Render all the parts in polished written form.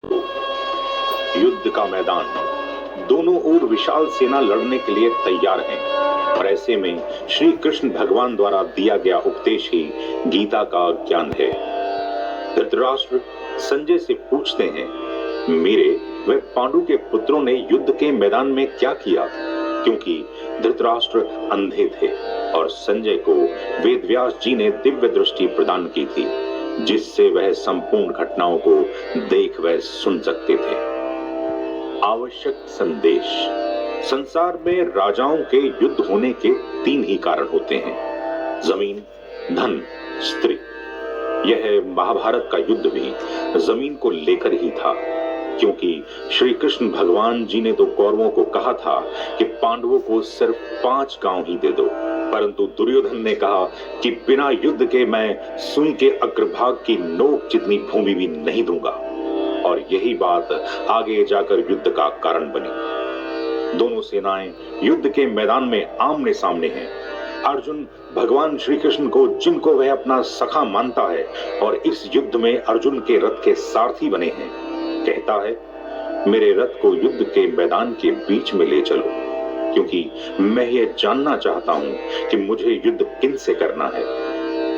युद्ध का मैदान, दोनों ओर विशाल सेना लड़ने के लिए तैयार हैं और ऐसे में श्री कृष्ण भगवान द्वारा दिया गया उपदेश ही गीता का ज्ञान है। धृतराष्ट्र संजय से पूछते हैं, मेरे व पांडु के पुत्रों ने युद्ध के मैदान में क्या किया? क्योंकि धृतराष्ट्र अंधे थे और संजय को वेदव्यास जी ने दिव्य दृष्टि प्रदान की थी, जिससे वह संपूर्ण घटनाओं को देख व सुन सकते थे। आवश्यक संदेश। संसार में राजाओं के युद्ध होने के 3 ही कारण होते हैं: जमीन, धन, स्त्री। यह महाभारत का युद्ध भी जमीन को लेकर ही था, क्योंकि श्री कृष्ण भगवान जी ने तो कौरवों को कहा था कि पांडवों को सिर्फ 5 गांव ही दे दो, परंतु दुर्योधन ने कहा कि बिना युद्ध के मैं सुई के अग्रभाग की नोक जितनी भूमि भी नहीं दूंगा, और यही बात आगे जाकर युद्ध का कारण बनी। दोनों सेनाएं युद्ध के मैदान में आमने सामने हैं। अर्जुन भगवान श्री कृष्ण को, जिनको वह अपना सखा मानता है और इस युद्ध में अर्जुन के रथ के सारथी बने हैं, कहता है, मेरे रथ को युद्ध के मैदान के बीच में ले चलो, क्योंकि मैं यह जानना चाहता हूं कि मुझे युद्ध किन से करना है।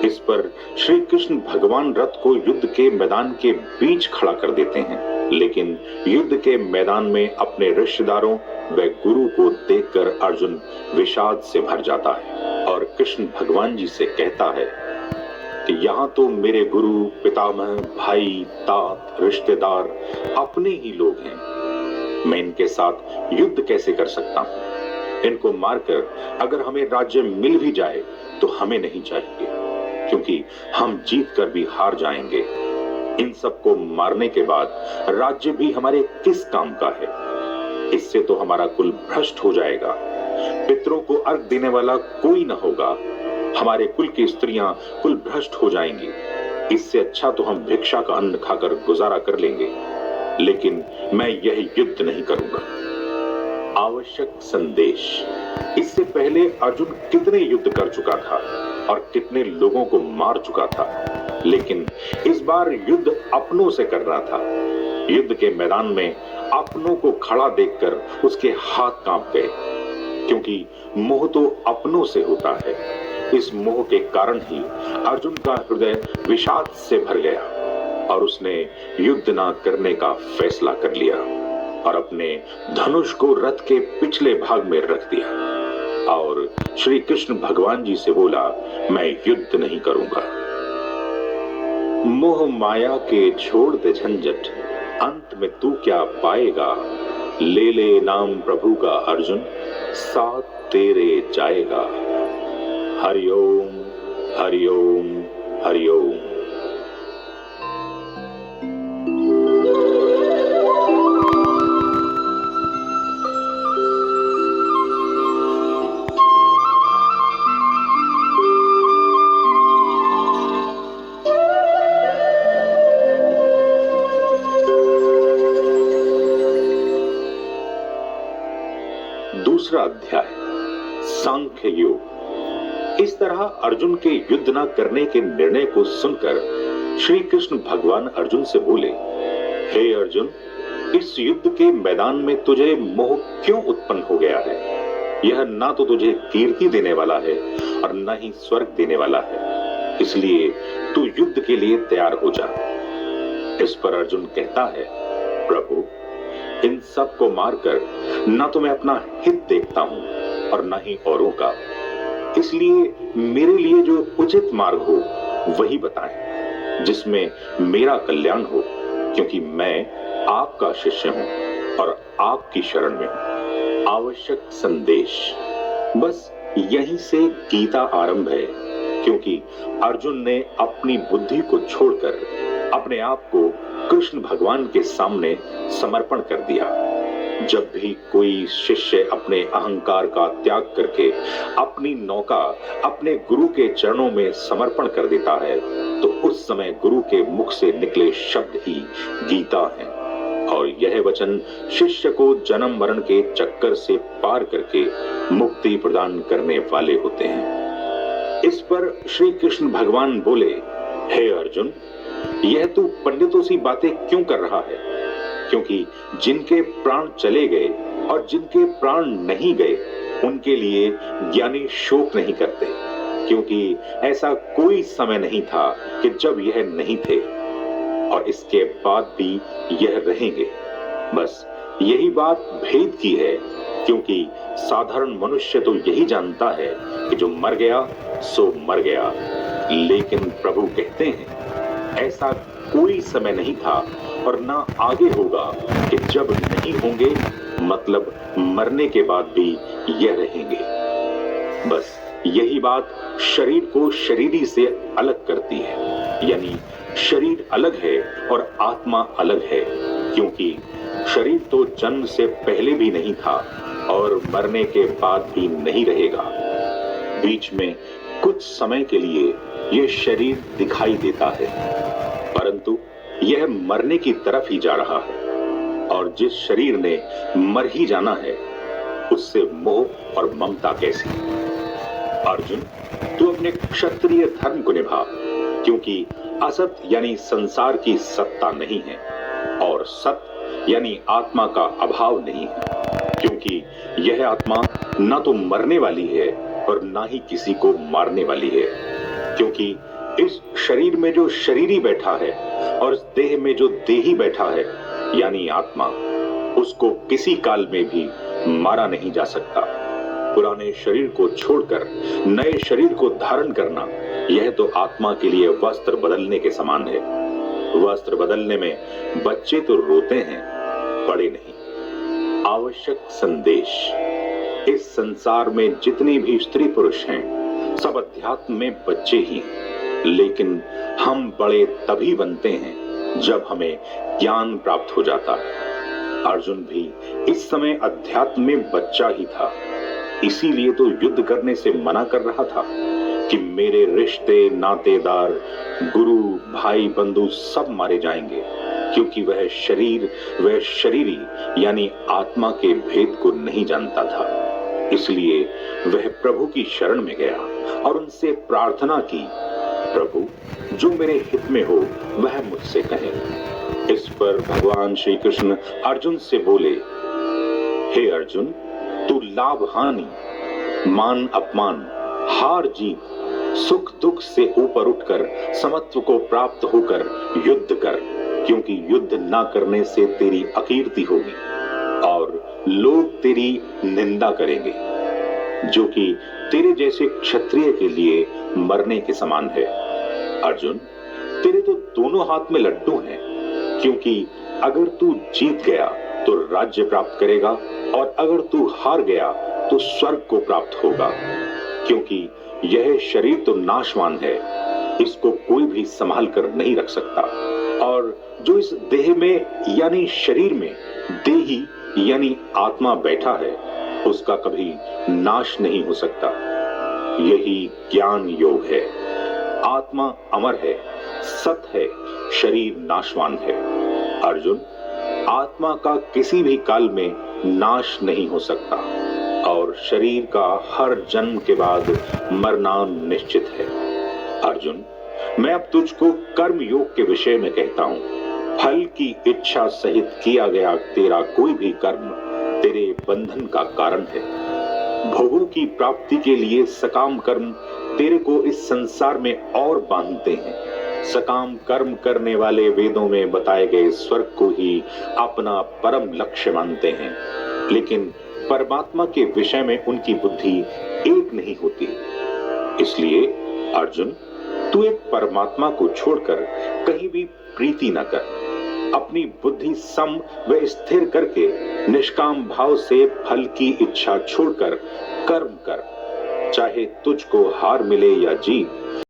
इस पर श्री कृष्ण भगवान रथ को युद्ध के मैदान के बीच खड़ा कर देते हैं, लेकिन युद्ध के मैदान में अपने रिश्तेदारों व गुरु को देखकर अर्जुन विषाद से भर जाता है और कृष्ण भगवान जी से कहता है कि यहाँ तो मेरे गुरु, पितामह, भाई, तात, रिश्तेदार अपने ही लोग हैं, मैं इनके साथ युद्ध कैसे कर सकता हूँ? इनको मारकर अगर हमें राज्य मिल भी जाए तो हमें नहीं चाहिए, क्योंकि हम जीत कर भी हार जाएंगे। इन सबको मारने के बाद राज्य भी हमारे किस काम का है? इससे तो हमारा कुल भ्रष्ट हो जाएगा, पितरों को अर्घ देने वाला कोई न होगा, हमारे कुल की स्त्रियां कुल भ्रष्ट हो जाएंगी। इससे अच्छा तो हम भिक्षा का अन्न खाकर गुजारा कर लेंगे, लेकिन मैं यह युद्ध नहीं करूंगा। आवश्यक संदेश। इससे पहले अर्जुन कितने युद्ध कर चुका था और कितने लोगों को मार चुका था, लेकिन इस बार युद्ध अपनों से कर रहा था। युद्ध के मैदान में अपनों को खड़ा देखकर उसके हाथ कांप गए, क्योंकि मोह तो अपनों से होता है। इस मोह के कारण ही अर्जुन का हृदय विषाद से भर गया और उसने युद्ध ना करने का फैसला कर लिया और अपने धनुष को रथ के पिछले भाग में रख दिया और श्री कृष्ण भगवान जी से बोला, मैं युद्ध नहीं करूंगा। मोह माया के छोड़ दे झंझट, अंत में तू क्या पाएगा? ले ले नाम प्रभु का अर्जुन, साथ तेरे जाएगा। हरिओम हरिओम हरिओम। दूसरा अध्याय, सांख्य योग। इस तरह अर्जुन के युद्ध न करने के निर्णय को सुनकर श्री कृष्ण भगवान अर्जुन से बोले, हे अर्जुन, इस युद्ध के मैदान में तुझे मोह क्यों उत्पन्न हो गया है? यह ना तो तुझे कीर्ति देने वाला है और न ही स्वर्ग देने वाला है, इसलिए तू युद्ध के लिए तैयार हो जा। इस पर अर्जुन कहता है, प्रभु, इन सब को मारकर न तो मैं अपना हित देखता हूं और न ही औरों का, इसलिए मेरे लिए जो उचित मार्ग हो वही बताएं, जिसमें मेरा कल्याण हो, क्योंकि मैं आपका शिष्य हूं और आपकी शरण में हूं। आवश्यक संदेश। बस यहीं से गीता आरंभ है, क्योंकि अर्जुन ने अपनी बुद्धि को छोड़कर अपने आप को कृष्ण भगवान के सामने समर्पण कर दिया। जब भी कोई शिष्य अपने अहंकार का त्याग करके अपनी नौका अपने गुरु के चरणों में समर्पण कर देता है, तो उस समय गुरु के मुख से निकले शब्द ही गीता है, और यह वचन शिष्य को जन्म मरण के चक्कर से पार करके मुक्ति प्रदान करने वाले होते हैं। इस पर श्री कृष्ण भगवान बोले, हे अर्जुन, यह तू पंडितों सी बातें क्यों कर रहा है? क्योंकि जिनके प्राण चले गए और जिनके प्राण नहीं गए उनके लिए ज्ञानी शोक नहीं करते, क्योंकि ऐसा कोई समय नहीं था कि जब यह नहीं थे और इसके बाद भी यह रहेंगे। बस यही बात भेद की है, क्योंकि साधारण मनुष्य तो यही जानता है कि जो मर गया सो मर गया, लेकिन प्रभु कहते हैं ऐसा कोई समय नहीं था और ना आगे होगा कि जब नहीं होंगे, मतलब मरने के बाद भी यह रहेंगे। बस यही बात शरीर को शरीरी से अलग करती है, यानी शरीर अलग है और आत्मा अलग है, क्योंकि शरीर तो जन्म से पहले भी नहीं था और मरने के बाद भी नहीं रहेगा। बीच में कुछ समय के लिए यह शरीर दिखाई देता है, परंतु यह मरने की तरफ ही जा रहा है, और जिस शरीर ने मर ही जाना है उससे मोह और ममता कैसी। अर्जुन, तू अपने क्षत्रिय धर्म को निभा, क्योंकि असत यानी संसार की सत्ता नहीं है और सत यानी आत्मा का अभाव नहीं है, क्योंकि यह आत्मा ना तो मरने वाली है और ना ही किसी को मारने वाली है, क्योंकि इस शरीर में जो शरीरी बैठा है और इस देह में जो देही बैठा है यानी आत्मा, उसको किसी काल में भी मारा नहीं जा सकता। पुराने शरीर को छोड़कर नए शरीर को धारण करना, यह तो आत्मा के लिए वस्त्र बदलने के समान है। वस्त्र बदलने में बच्चे तो रोते हैं, बड़े नहीं। आवश्यक संदेश, इस संसार में जितने भी स्त्री पुरुष हैं सब अध्यात्म में बच्चे ही हैं, लेकिन हम बड़े तभी बनते हैं जब हमें ज्ञान प्राप्त हो जाता है। अर्जुन भी इस समय अध्यात्म में बच्चा ही था, इसीलिए तो युद्ध करने से मना कर रहा था कि मेरे रिश्ते नातेदार गुरु भाई बंधु सब मारे जाएंगे, क्योंकि वह शरीरी यानी आत्मा के भेद को नहीं जानता था। इसलिए वह प्रभु की शरण में गया और उनसे प्रार्थना की, प्रभु जो मेरे हित में हो वह मुझसे कहे। इस पर भगवान श्री कृष्ण अर्जुन से बोले, हे अर्जुन, तू लाभ हानि मान अपमान हार जीत सुख दुख से ऊपर उठकर समत्व को प्राप्त होकर युद्ध कर, क्योंकि युद्ध ना करने से तेरी अकीर्ति होगी और लोग तेरी निंदा करेंगे, जो कि तेरे जैसे क्षत्रिय के लिए मरने के समान है। अर्जुन, तेरे तो दोनों हाथ में लड्डू हैं, क्योंकि अगर तू जीत गया तो राज्य प्राप्त करेगा और अगर तू हार गया तो स्वर्ग को प्राप्त होगा, क्योंकि यह शरीर तो नाशवान है, इसको कोई भी संभाल कर नहीं रख सकता, और जो इस देह में यानी शरीर में देही यानी आत्मा बैठा है उसका कभी नाश नहीं हो सकता। यही ज्ञान योग है। आत्मा अमर है, सत है, शरीर नाशवान है। अर्जुन, आत्मा का किसी भी काल में नाश नहीं हो सकता और शरीर का हर जन्म के बाद मरना निश्चित है। अर्जुन, मैं अब तुझको कर्म योग के विषय में कहता हूं। फल की इच्छा सहित किया गया तेरा कोई भी कर्म तेरे बंधन का कारण है। भोगों की प्राप्ति के लिए सकाम कर्म तेरे को इस संसार में और बांधते हैं। सकाम कर्म करने वाले वेदों में बताए गए स्वर्ग को ही अपना परम लक्ष्य मानते हैं, लेकिन परमात्मा के विषय में उनकी बुद्धि एक नहीं होती। इसलिए अर्जुन, तू एक परमात्मा को छोड़कर कहीं भी प्रीति न कर। अपनी बुद्धि सम व स्थिर करके निष्काम भाव से फल की इच्छा छोड़कर कर्म कर, चाहे तुझको हार मिले या जीत।